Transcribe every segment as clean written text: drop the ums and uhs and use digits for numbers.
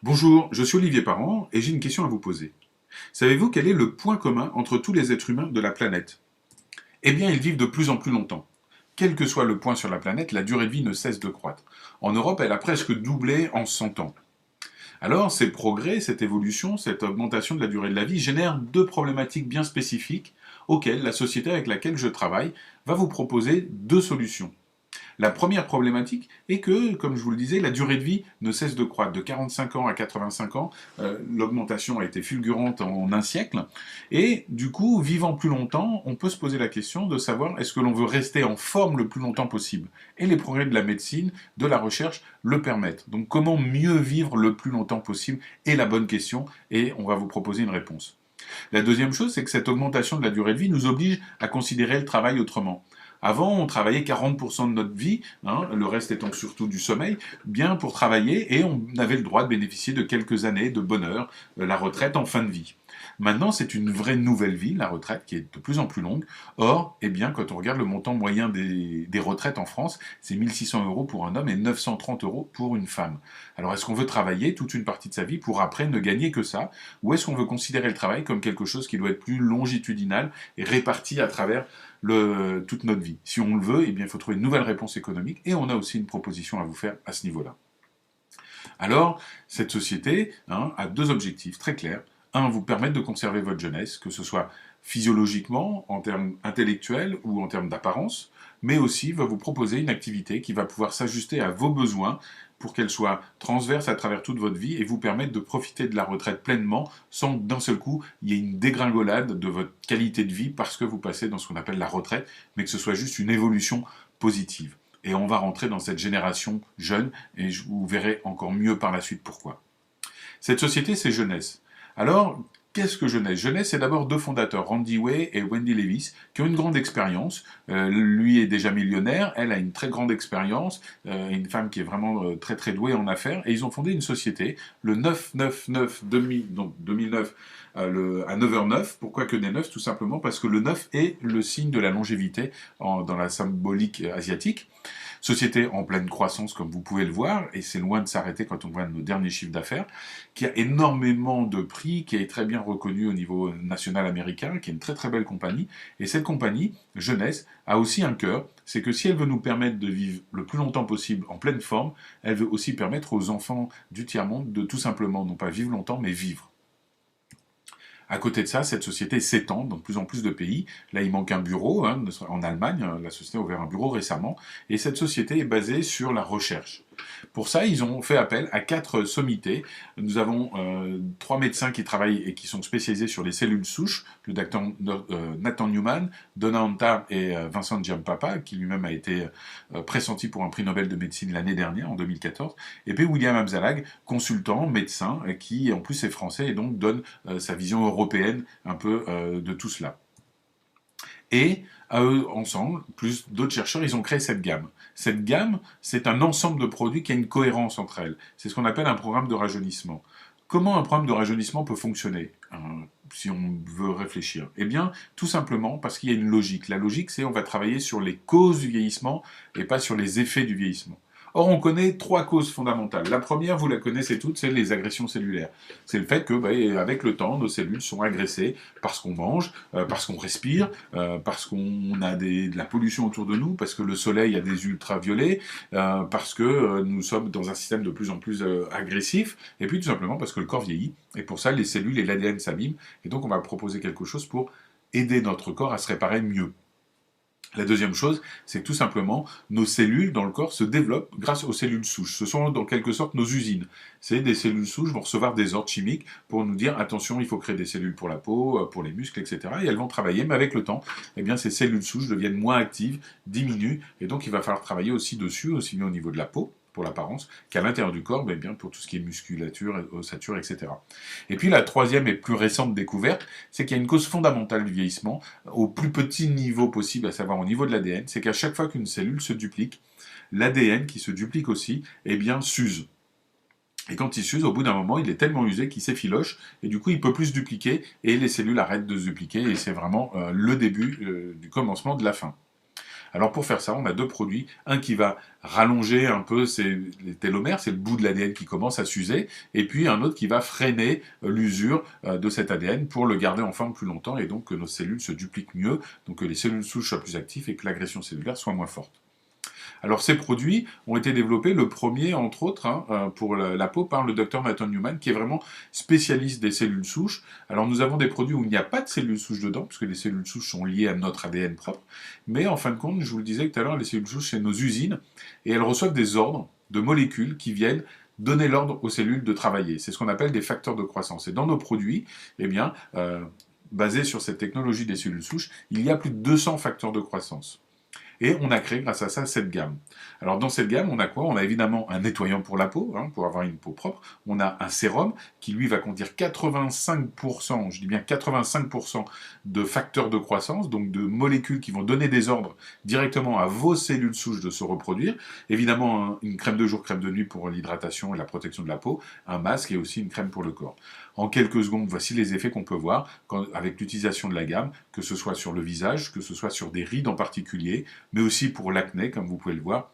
Bonjour, je suis Olivier Parent et j'ai une question à vous poser. Savez-vous quel est le point commun entre tous les êtres humains de la planète? Eh bien, ils vivent de plus en plus longtemps. Quel que soit le point sur la planète, la durée de vie ne cesse de croître. En Europe, elle a presque doublé en 100 ans. Alors, ces progrès, cette évolution, cette augmentation de la durée de la vie génèrent deux problématiques bien spécifiques auxquelles la société avec laquelle je travaille va vous proposer deux solutions. La première problématique est que, comme je vous le disais, la durée de vie ne cesse de croître. De 45 ans à 85 ans, l'augmentation a été fulgurante en un siècle. Et du coup, vivant plus longtemps, on peut se poser la question de savoir est-ce que l'on veut rester en forme le plus longtemps possible. Et les progrès de la médecine, de la recherche le permettent. Donc comment mieux vivre le plus longtemps possible est la bonne question et on va vous proposer une réponse. La deuxième chose, c'est que cette augmentation de la durée de vie nous oblige à considérer le travail autrement. Avant, on travaillait 40% de notre vie, le reste étant surtout du sommeil, bien pour travailler, et on avait le droit de bénéficier de quelques années de bonheur, la retraite en fin de vie. Maintenant, c'est une vraie nouvelle vie, la retraite, qui est de plus en plus longue. Or, eh bien, quand on regarde le montant moyen des retraites en France, c'est 1600 euros pour un homme et 930 euros pour une femme. Alors, est-ce qu'on veut travailler toute une partie de sa vie pour après ne gagner que ça? Ou est-ce qu'on veut considérer le travail comme quelque chose qui doit être plus longitudinal et réparti à travers toute notre vie? Si on le veut, eh bien, il faut trouver une nouvelle réponse économique et on a aussi une proposition à vous faire à ce niveau-là. Alors, cette société a deux objectifs très clairs. Un, vous permettre de conserver votre jeunesse, que ce soit physiologiquement, en termes intellectuels ou en termes d'apparence, mais aussi va vous proposer une activité qui va pouvoir s'ajuster à vos besoins pour qu'elle soit transverse à travers toute votre vie et vous permettre de profiter de la retraite pleinement sans que d'un seul coup il y ait une dégringolade de votre qualité de vie parce que vous passez dans ce qu'on appelle la retraite, mais que ce soit juste une évolution positive. Et on va rentrer dans cette génération jeune et vous verrez encore mieux par la suite pourquoi. Cette société, c'est Jeunesse. Alors, qu'est-ce que Jeunesse? Jeunesse, c'est d'abord deux fondateurs, Randy Way et Wendy Lewis, qui ont une grande expérience. Lui est déjà millionnaire, elle a une très grande expérience, une femme qui est vraiment très très douée en affaires, et ils ont fondé une société, le 999 donc 2009 à 9h09. Pourquoi que des 9? Tout simplement parce que le 9 est le signe de la longévité dans la symbolique asiatique. Société en pleine croissance, comme vous pouvez le voir, et c'est loin de s'arrêter quand on voit nos derniers chiffres d'affaires, qui a énormément de prix, qui est très bien reconnu au niveau national américain, qui est une très très belle compagnie. Et cette compagnie, Jeunesse, a aussi un cœur, c'est que si elle veut nous permettre de vivre le plus longtemps possible en pleine forme, elle veut aussi permettre aux enfants du tiers-monde de tout simplement, non pas vivre longtemps, mais vivre. À côté de ça, cette société s'étend dans de plus en plus de pays. Là, il manque un bureau en Allemagne. La société a ouvert un bureau récemment. Et cette société est basée sur la recherche. Pour ça, ils ont fait appel à 4 sommités. Nous avons 3 médecins qui travaillent et qui sont spécialisés sur les cellules souches, le docteur Nathan Newman, Donna Anta et Vincent Giampapa, qui lui-même a été pressenti pour un prix Nobel de médecine l'année dernière, en 2014, et puis William Amzalag, consultant, médecin, qui en plus est français et donc donne sa vision européenne un peu de tout cela. Et à eux ensemble, plus d'autres chercheurs, ils ont créé cette gamme. Cette gamme, c'est un ensemble de produits qui a une cohérence entre elles. C'est ce qu'on appelle un programme de rajeunissement. Comment un programme de rajeunissement peut fonctionner si on veut réfléchir? Eh bien, tout simplement parce qu'il y a une logique. La logique, c'est on va travailler sur les causes du vieillissement et pas sur les effets du vieillissement. Or, on connaît 3 causes fondamentales. La première, vous la connaissez toutes, c'est les agressions cellulaires. C'est le fait que, avec le temps, nos cellules sont agressées parce qu'on mange, parce qu'on respire, parce qu'on a de la pollution autour de nous, parce que le soleil a des ultraviolets, parce que nous sommes dans un système de plus en plus agressif, et puis tout simplement parce que le corps vieillit. Et pour ça, les cellules et l'ADN s'abîment. Et donc, on va proposer quelque chose pour aider notre corps à se réparer mieux. La deuxième chose, c'est que tout simplement, nos cellules dans le corps se développent grâce aux cellules souches. Ce sont en quelque sorte nos usines. C'est des cellules souches vont recevoir des ordres chimiques pour nous dire attention, il faut créer des cellules pour la peau, pour les muscles, etc. Et elles vont travailler, mais avec le temps, eh bien, ces cellules souches deviennent moins actives, diminuent, et donc il va falloir travailler aussi dessus, aussi bien au niveau de la peau, pour l'apparence, qu'à l'intérieur du corps, bien pour tout ce qui est musculature, ossature, etc. Et puis la troisième et plus récente découverte, c'est qu'il y a une cause fondamentale du vieillissement, au plus petit niveau possible, à savoir au niveau de l'ADN, c'est qu'à chaque fois qu'une cellule se duplique, l'ADN qui se duplique aussi, eh bien, s'use. Et quand il s'use, au bout d'un moment, il est tellement usé qu'il s'effiloche, et du coup, il peut plus se dupliquer, et les cellules arrêtent de se dupliquer, et c'est vraiment le début du commencement de la fin. Alors pour faire ça, on a deux produits. Un qui va rallonger un peu les télomères, c'est le bout de l'ADN qui commence à s'user, et puis un autre qui va freiner l'usure de cet ADN pour le garder en forme plus longtemps, et donc que nos cellules se dupliquent mieux, donc que les cellules souches soient plus actives et que l'agression cellulaire soit moins forte. Alors ces produits ont été développés, le premier entre autres, pour la peau, par le docteur Nathan Newman, qui est vraiment spécialiste des cellules souches. Alors nous avons des produits où il n'y a pas de cellules souches dedans, puisque les cellules souches sont liées à notre ADN propre, mais en fin de compte, je vous le disais tout à l'heure, les cellules souches, c'est nos usines, et elles reçoivent des ordres de molécules qui viennent donner l'ordre aux cellules de travailler. C'est ce qu'on appelle des facteurs de croissance. Et dans nos produits, eh bien, basés sur cette technologie des cellules souches, il y a plus de 200 facteurs de croissance. Et on a créé grâce à ça cette gamme. Alors dans cette gamme, on a quoi? On a évidemment un nettoyant pour la peau, pour avoir une peau propre. On a un sérum qui lui va contenir 85%, je dis bien 85% de facteurs de croissance, donc de molécules qui vont donner des ordres directement à vos cellules souches de se reproduire. Évidemment, une crème de jour, crème de nuit pour l'hydratation et la protection de la peau, un masque et aussi une crème pour le corps. En quelques secondes, voici les effets qu'on peut voir avec l'utilisation de la gamme, que ce soit sur le visage, que ce soit sur des rides en particulier, mais aussi pour l'acné, comme vous pouvez le voir,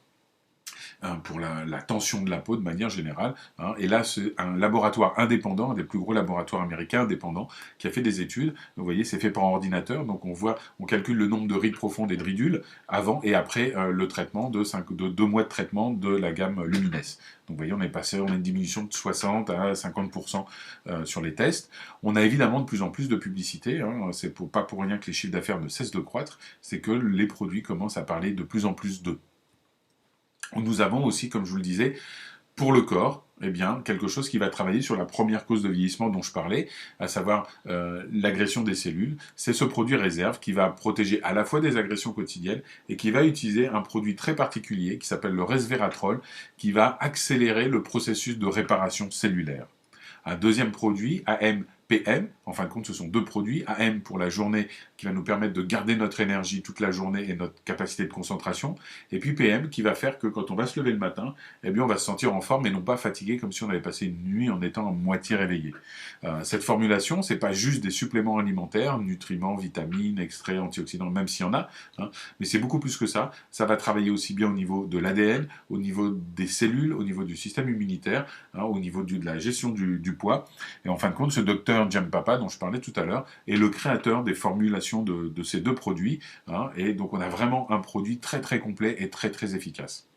pour la tension de la peau de manière générale. Et là, c'est un laboratoire indépendant, un des plus gros laboratoires américains indépendants, qui a fait des études. Vous voyez, c'est fait par ordinateur, donc on calcule le nombre de rides profondes et de ridules avant et après le traitement de 2 mois de traitement de la gamme Lumines. Donc vous voyez, on a une diminution de 60 à 50% sur les tests. On a évidemment de plus en plus de publicité, c'est pas pour rien que les chiffres d'affaires ne cessent de croître, c'est que les produits commencent à parler de plus en plus d'eux. Nous avons aussi, comme je vous le disais, pour le corps, eh bien, quelque chose qui va travailler sur la première cause de vieillissement dont je parlais, à savoir l'agression des cellules. C'est ce produit réserve qui va protéger à la fois des agressions quotidiennes et qui va utiliser un produit très particulier qui s'appelle le resveratrol, qui va accélérer le processus de réparation cellulaire. Un deuxième produit, AM-PM, en fin de compte ce sont deux produits, AM pour la journée qui va nous permettre de garder notre énergie toute la journée et notre capacité de concentration, et puis PM qui va faire que quand on va se lever le matin, eh bien on va se sentir en forme et non pas fatigué comme si on avait passé une nuit en étant à moitié réveillé. Cette formulation, c'est pas juste des suppléments alimentaires, nutriments, vitamines, extraits, antioxydants, même s'il y en a, mais c'est beaucoup plus que ça. Ça va travailler aussi bien au niveau de l'ADN, au niveau des cellules, au niveau du système immunitaire, au niveau de la gestion du poids. Et en fin de compte, ce docteur Giampapa, dont je parlais tout à l'heure, est le créateur des formulations de ces deux produits. Et donc on a vraiment un produit très très complet et très très efficace.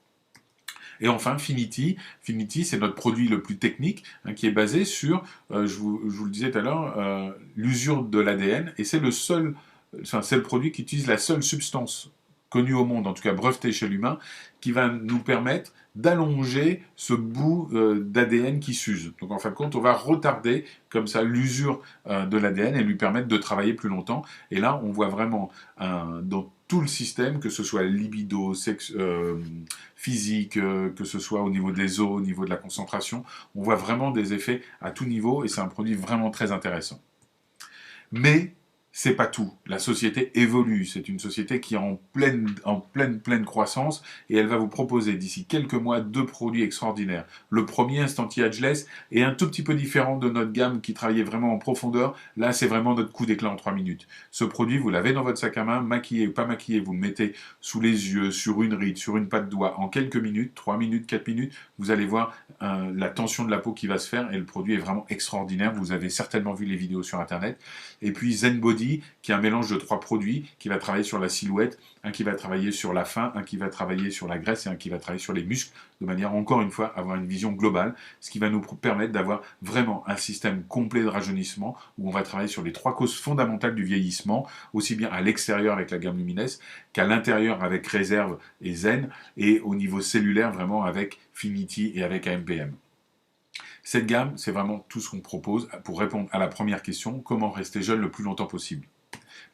Et enfin, Finity. Finity, c'est notre produit le plus technique, qui est basé sur, je vous le disais tout à l'heure, l'usure de l'ADN. Et c'est le produit qui utilise la seule substance connue au monde, en tout cas brevetée chez l'humain, qui va nous permettre d'allonger ce bout d'ADN qui s'use. Donc en fin de compte, on va retarder comme ça l'usure de l'ADN et lui permettre de travailler plus longtemps. Et là, on voit vraiment dans tout le système, que ce soit libido, physique, que ce soit au niveau des os, au niveau de la concentration, on voit vraiment des effets à tout niveau et c'est un produit vraiment très intéressant. Mais c'est pas tout. La société évolue. C'est une société qui est en pleine croissance et elle va vous proposer d'ici quelques mois deux produits extraordinaires. Le premier, Instant Ageless, est un tout petit peu différent de notre gamme qui travaillait vraiment en profondeur. Là, c'est vraiment notre coup d'éclat en 3 minutes. Ce produit, vous l'avez dans votre sac à main, maquillé ou pas maquillé, vous le mettez sous les yeux, sur une ride, sur une patte de doigt. En quelques minutes, 3 minutes, 4 minutes, vous allez voir la tension de la peau qui va se faire et le produit est vraiment extraordinaire. Vous avez certainement vu les vidéos sur Internet. Et puis Zen Body, qui est un mélange de 3 produits, qui va travailler sur la silhouette, un qui va travailler sur la faim, un qui va travailler sur la graisse et un qui va travailler sur les muscles, de manière, encore une fois, à avoir une vision globale, ce qui va nous permettre d'avoir vraiment un système complet de rajeunissement, où on va travailler sur les 3 causes fondamentales du vieillissement, aussi bien à l'extérieur avec la gamme Lumines, qu'à l'intérieur avec Réserve et Zen, et au niveau cellulaire, vraiment avec Finity et avec AMPM. Cette gamme, c'est vraiment tout ce qu'on propose pour répondre à la première question, comment rester jeune le plus longtemps possible.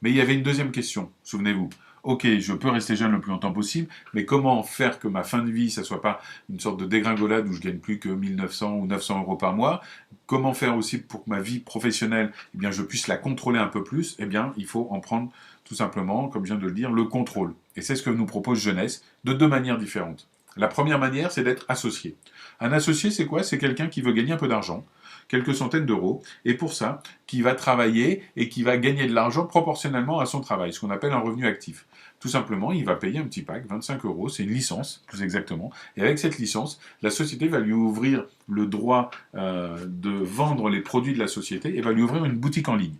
Mais il y avait une deuxième question, souvenez-vous. Ok, je peux rester jeune le plus longtemps possible, mais comment faire que ma fin de vie, ça soit pas une sorte de dégringolade où je gagne plus que 1900 ou 900 € par mois? Comment faire aussi pour que ma vie professionnelle, eh bien, je puisse la contrôler un peu plus? Eh bien, il faut en prendre tout simplement, comme je viens de le dire, le contrôle. Et c'est ce que nous propose Jeunesse, de 2 manières différentes. La première manière, c'est d'être associé. Un associé, c'est quoi? C'est quelqu'un qui veut gagner un peu d'argent, quelques centaines d'euros, et pour ça, qui va travailler et qui va gagner de l'argent proportionnellement à son travail, ce qu'on appelle un revenu actif. Tout simplement, il va payer un petit pack, 25 euros, c'est une licence, plus exactement, et avec cette licence, la société va lui ouvrir le droit de vendre les produits de la société et va lui ouvrir une boutique en ligne.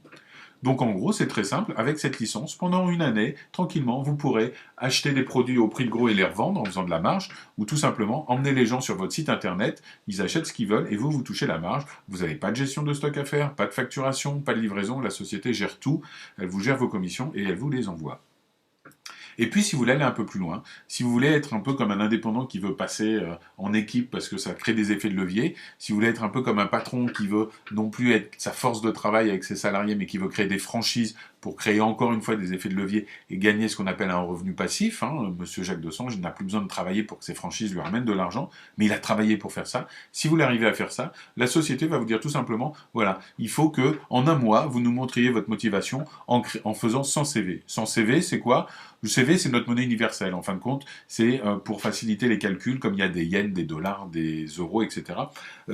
Donc en gros, c'est très simple, avec cette licence, pendant une année, tranquillement, vous pourrez acheter des produits au prix de gros et les revendre en faisant de la marge, ou tout simplement emmener les gens sur votre site internet, ils achètent ce qu'ils veulent et vous, vous touchez la marge. Vous n'avez pas de gestion de stock à faire, pas de facturation, pas de livraison, la société gère tout, elle vous gère vos commissions et elle vous les envoie. Et puis, si vous voulez aller un peu plus loin, si vous voulez être un peu comme un indépendant qui veut passer en équipe parce que ça crée des effets de levier, si vous voulez être un peu comme un patron qui veut non plus être sa force de travail avec ses salariés, mais qui veut créer des franchises pour créer encore une fois des effets de levier et gagner ce qu'on appelle un revenu passif. Monsieur Jacques Dessange, il n'a plus besoin de travailler pour que ses franchises lui ramènent de l'argent, mais il a travaillé pour faire ça. Si vous arrivez à faire ça, la société va vous dire tout simplement, voilà, il faut que en un mois, vous nous montriez votre motivation en faisant 100 CV. 100 CV, c'est quoi? Le CV, c'est notre monnaie universelle. En fin de compte, c'est pour faciliter les calculs, comme il y a des yens, des dollars, des euros, etc.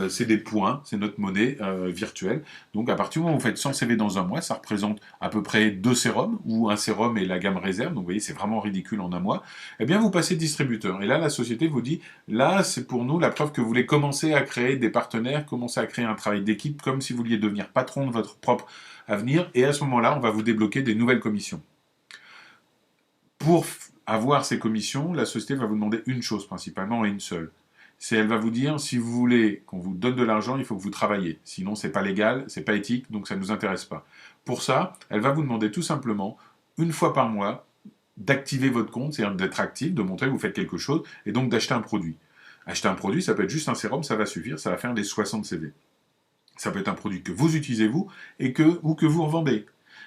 C'est des points, c'est notre monnaie virtuelle. Donc, à partir du moment où vous faites 100 CV dans un mois, ça représente à peu près 2 sérums, ou un sérum et la gamme réserve. Donc, vous voyez, c'est vraiment ridicule en un mois. Eh bien, vous passez distributeur. Et là, la société vous dit, là, c'est pour nous la preuve que vous voulez commencer à créer des partenaires, commencer à créer un travail d'équipe, comme si vous vouliez devenir patron de votre propre avenir. Et à ce moment-là, on va vous débloquer des nouvelles commissions. Pour avoir ces commissions, la société va vous demander une chose principalement et une seule. C'est elle va vous dire, si vous voulez qu'on vous donne de l'argent, il faut que vous travaillez. Sinon, c'est pas légal, c'est pas éthique, donc ça ne nous intéresse pas. Pour ça, elle va vous demander tout simplement, une fois par mois, d'activer votre compte, c'est-à-dire d'être actif, de montrer que vous faites quelque chose, et donc d'acheter un produit. Acheter un produit, ça peut être juste un sérum, ça va suffire, ça va faire les 60 CV. Ça peut être un produit que vous utilisez vous, ou que vous revendez.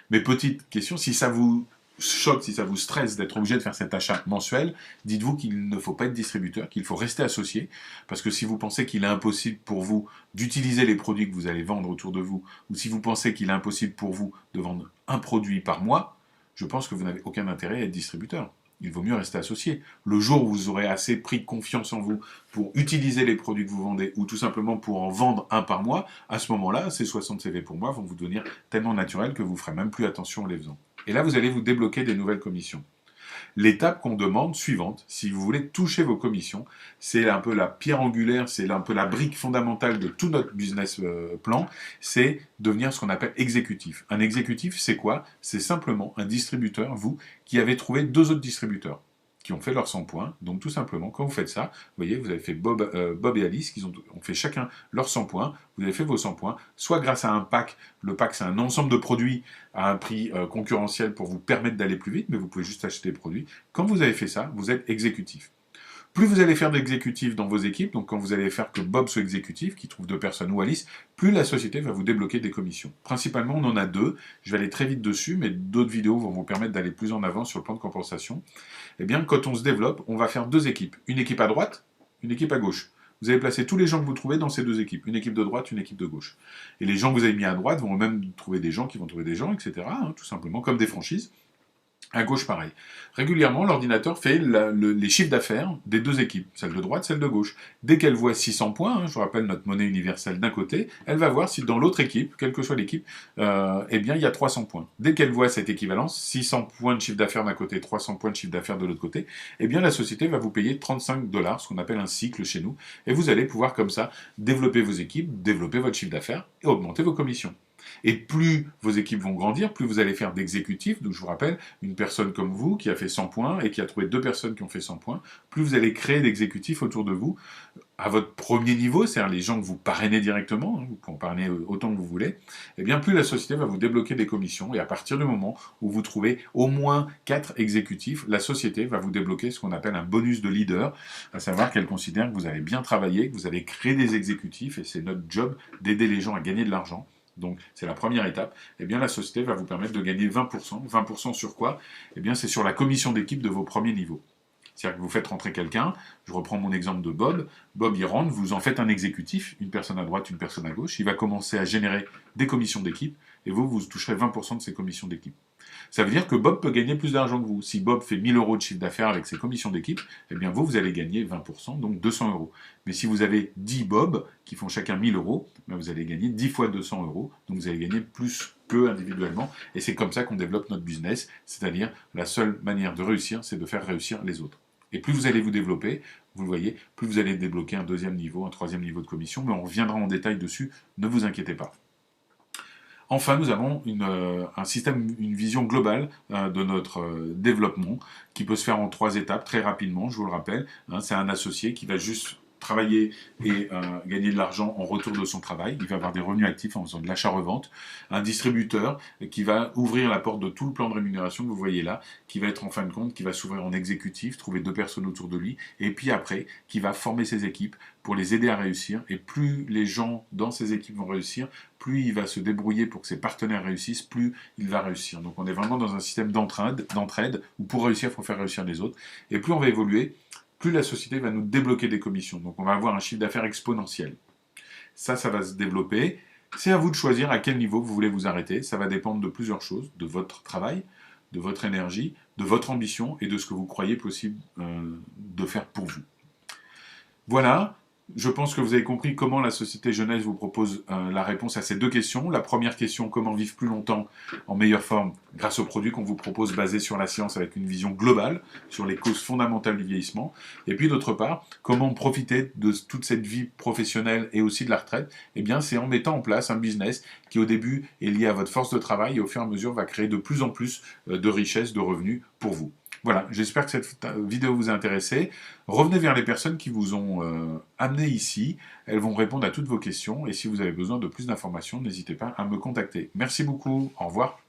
Mais petite question, si ça vous choque, si ça vous stresse d'être obligé de faire cet achat mensuel, dites-vous qu'il ne faut pas être distributeur, qu'il faut rester associé, parce que si vous pensez qu'il est impossible pour vous d'utiliser les produits que vous allez vendre autour de vous, ou si vous pensez qu'il est impossible pour vous de vendre un produit par mois, je pense que vous n'avez aucun intérêt à être distributeur. Il vaut mieux rester associé. Le jour où vous aurez assez pris confiance en vous pour utiliser les produits que vous vendez ou tout simplement pour en vendre un par mois, à ce moment-là, ces 60 CV pour moi vont vous devenir tellement naturels que vous ne ferez même plus attention en les faisant. Et là, vous allez vous débloquer des nouvelles commissions. L'étape qu'on demande suivante, si vous voulez toucher vos commissions, c'est un peu la pierre angulaire, c'est un peu la brique fondamentale de tout notre business plan, c'est devenir ce qu'on appelle exécutif. Un exécutif, c'est quoi? C'est simplement un distributeur, vous, qui avez trouvé 2 autres distributeurs qui ont fait leurs 100 points. Donc tout simplement, quand vous faites ça, vous voyez, vous avez fait Bob et Alice, qui ont fait chacun leurs 100 points, vous avez fait vos 100 points, soit grâce à un pack, le pack c'est un ensemble de produits à un prix concurrentiel pour vous permettre d'aller plus vite, mais vous pouvez juste acheter des produits. Quand vous avez fait ça, vous êtes exécutif. Plus vous allez faire d'exécutifs dans vos équipes, donc quand vous allez faire que Bob soit exécutif, qui trouve 2 personnes ou Alice, plus la société va vous débloquer des commissions. Principalement, on en a 2. Je vais aller très vite dessus, mais d'autres vidéos vont vous permettre d'aller plus en avant sur le plan de compensation. Eh bien, quand on se développe, on va faire 2 équipes. Une équipe à droite, une équipe à gauche. Vous allez placer tous les gens que vous trouvez dans ces 2 équipes. Une équipe de droite, une équipe de gauche. Et les gens que vous avez mis à droite vont même trouver des gens qui vont trouver des gens, etc. Tout simplement, comme des franchises. À gauche, pareil. Régulièrement, l'ordinateur fait les chiffres d'affaires des 2 équipes, celle de droite, celle de gauche. Dès qu'elle voit 600 points, je vous rappelle notre monnaie universelle d'un côté, elle va voir si dans l'autre équipe, quelle que soit l'équipe, eh bien, il y a 300 points. Dès qu'elle voit cette équivalence, 600 points de chiffre d'affaires d'un côté, 300 points de chiffre d'affaires de l'autre côté, eh bien, la société va vous payer 35 $, ce qu'on appelle un cycle chez nous, et vous allez pouvoir comme ça développer vos équipes, développer votre chiffre d'affaires et augmenter vos commissions. Et plus vos équipes vont grandir, plus vous allez faire d'exécutifs. Donc je vous rappelle, une personne comme vous qui a fait 100 points et qui a trouvé 2 personnes qui ont fait 100 points, plus vous allez créer d'exécutifs autour de vous à votre premier niveau, c'est-à-dire les gens que vous parrainez directement, vous pouvez en parrainer autant que vous voulez, et bien plus la société va vous débloquer des commissions. Et à partir du moment où vous trouvez au moins 4 exécutifs, la société va vous débloquer ce qu'on appelle un bonus de leader, à savoir qu'elle considère que vous avez bien travaillé, que vous avez créé des exécutifs, et c'est notre job d'aider les gens à gagner de l'argent. Donc, c'est la première étape. Eh bien, la société va vous permettre de gagner 20%. 20% sur quoi? Eh bien, c'est sur la commission d'équipe de vos premiers niveaux. C'est-à-dire que vous faites rentrer quelqu'un, je reprends mon exemple de Bob, Bob il rentre, vous en faites un exécutif, une personne à droite, une personne à gauche, il va commencer à générer des commissions d'équipe, et vous toucherez 20% de ces commissions d'équipe. Ça veut dire que Bob peut gagner plus d'argent que vous. Si Bob fait 1000 euros de chiffre d'affaires avec ses commissions d'équipe, eh bien vous allez gagner 20%, donc 200 euros. Mais si vous avez 10 Bob qui font chacun 1000 euros, ben vous allez gagner 10 fois 200 euros, donc vous allez gagner plus qu'eux individuellement. Et c'est comme ça qu'on développe notre business, c'est-à-dire la seule manière de réussir, c'est de faire réussir les autres. Et plus vous allez vous développer, vous le voyez, plus vous allez débloquer un deuxième niveau, un troisième niveau de commission, mais on reviendra en détail dessus, ne vous inquiétez pas. Enfin, nous avons un système, une vision globale de notre développement qui peut se faire en 3 étapes très rapidement, je vous le rappelle. C'est un associé qui va juste travailler et gagner de l'argent en retour de son travail. Il va avoir des revenus actifs en faisant de l'achat-revente. Un distributeur qui va ouvrir la porte de tout le plan de rémunération que vous voyez là, qui va être en fin de compte, qui va s'ouvrir en exécutif, trouver 2 personnes autour de lui, et puis après, qui va former ses équipes pour les aider à réussir. Et plus les gens dans ces équipes vont réussir, plus il va se débrouiller pour que ses partenaires réussissent, plus il va réussir. Donc on est vraiment dans un système d'entraide, où pour réussir, il faut faire réussir les autres. Et plus on va évoluer, plus la société va nous débloquer des commissions. Donc on va avoir un chiffre d'affaires exponentiel. Ça va se développer. C'est à vous de choisir à quel niveau vous voulez vous arrêter. Ça va dépendre de plusieurs choses, de votre travail, de votre énergie, de votre ambition et de ce que vous croyez possible de faire pour vous. Voilà. Je pense que vous avez compris comment la Société Jeunesse vous propose la réponse à ces 2 questions. La première question, comment vivre plus longtemps en meilleure forme grâce aux produits qu'on vous propose basés sur la science avec une vision globale sur les causes fondamentales du vieillissement. Et puis d'autre part, comment profiter de toute cette vie professionnelle et aussi de la retraite. Eh bien, c'est en mettant en place un business qui au début est lié à votre force de travail et au fur et à mesure va créer de plus en plus de richesses, de revenus pour vous. Voilà, j'espère que cette vidéo vous a intéressé. Revenez vers les personnes qui vous ont amené ici. Elles vont répondre à toutes vos questions. Et si vous avez besoin de plus d'informations, n'hésitez pas à me contacter. Merci beaucoup. Au revoir.